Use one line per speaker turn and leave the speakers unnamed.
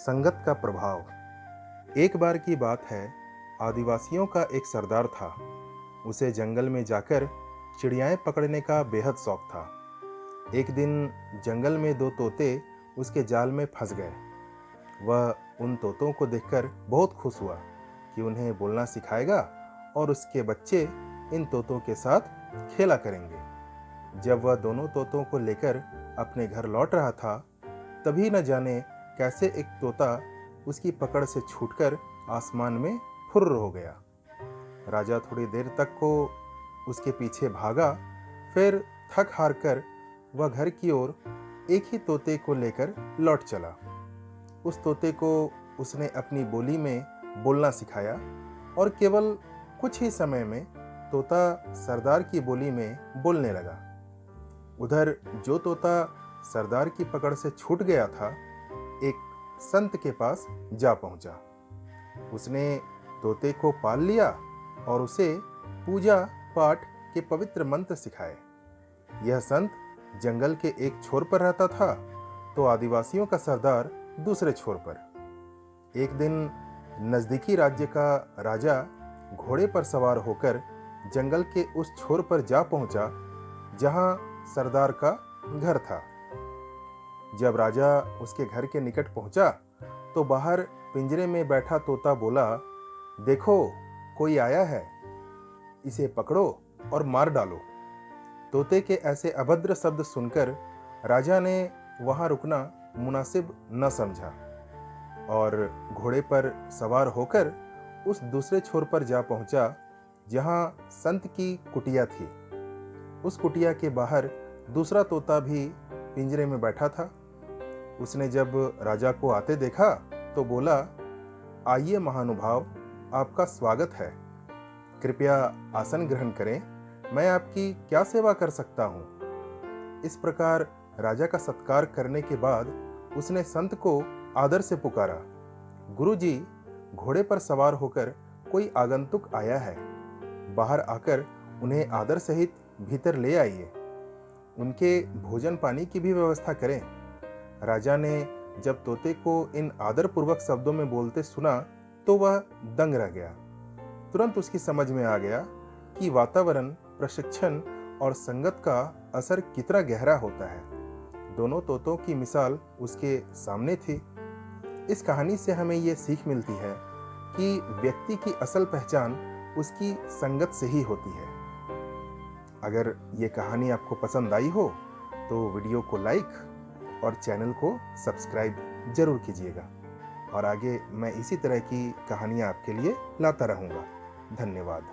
संगत का प्रभाव। एक बार की बात है, आदिवासियों का एक सरदार था। उसे जंगल में जाकर चिड़ियाएं पकड़ने का बेहद शौक था। एक दिन जंगल में दो तोते उसके जाल में फंस गए। वह उन तोतों को देखकर बहुत खुश हुआ कि उन्हें बोलना सिखाएगा और उसके बच्चे इन तोतों के साथ खेला करेंगे। जब वह दोनों तोतों को लेकर अपने घर लौट रहा था, तभी न जाने कैसे एक तोता उसकी पकड़ से छूटकर आसमान में फुर्र हो गया। राजा थोड़ी देर तक को उसके पीछे भागा, फिर थक हार कर वह घर की ओर एक ही तोते को लेकर लौट चला। उस तोते को उसने अपनी बोली में बोलना सिखाया और केवल कुछ ही समय में तोता सरदार की बोली में बोलने लगा। उधर जो तोता सरदार की पकड़ से छूट गया था, एक संत के पास जा पहुंचा। उसने तोते को पाल लिया और उसे पूजा पाठ के पवित्र मंत्र सिखाए। यह संत जंगल के एक छोर पर रहता था, तो आदिवासियों का सरदार दूसरे छोर पर। एक दिन नजदीकी राज्य का राजा घोड़े पर सवार होकर जंगल के उस छोर पर जा पहुंचा जहां सरदार का घर था। जब राजा उसके घर के निकट पहुंचा, तो बाहर पिंजरे में बैठा तोता बोला, देखो कोई आया है, इसे पकड़ो और मार डालो। तोते के ऐसे अभद्र शब्द सुनकर राजा ने वहां रुकना मुनासिब न समझा और घोड़े पर सवार होकर उस दूसरे छोर पर जा पहुंचा जहां संत की कुटिया थी। उस कुटिया के बाहर दूसरा तोता भी पिंजरे में बैठा था। उसने जब राजा को आते देखा तो बोला, आइए महानुभाव, आपका स्वागत है। कृपया आसन ग्रहण करें, मैं आपकी क्या सेवा कर सकता हूँ। इस प्रकार राजा का सत्कार करने के बाद उसने संत को आदर से पुकारा, गुरुजी, घोड़े पर सवार होकर कोई आगंतुक आया है, बाहर आकर उन्हें आदर सहित भीतर ले आइए। उनके भोजन पानी की भी व्यवस्था करें। राजा ने जब तोते को इन आदरपूर्वक शब्दों में बोलते सुना तो वह दंग रह गया। तुरंत उसकी समझ में आ गया कि वातावरण, प्रशिक्षण और संगत का असर कितना गहरा होता है। दोनों तोतों की मिसाल उसके सामने थी। इस कहानी से हमें ये सीख मिलती है कि व्यक्ति की असल पहचान उसकी संगत से ही होती है। अगर ये कहानी आपको पसंद आई हो तो वीडियो को लाइक और चैनल को सब्सक्राइब जरूर कीजिएगा और आगे मैं इसी तरह की कहानियाँ आपके लिए लाता रहूँगा। धन्यवाद।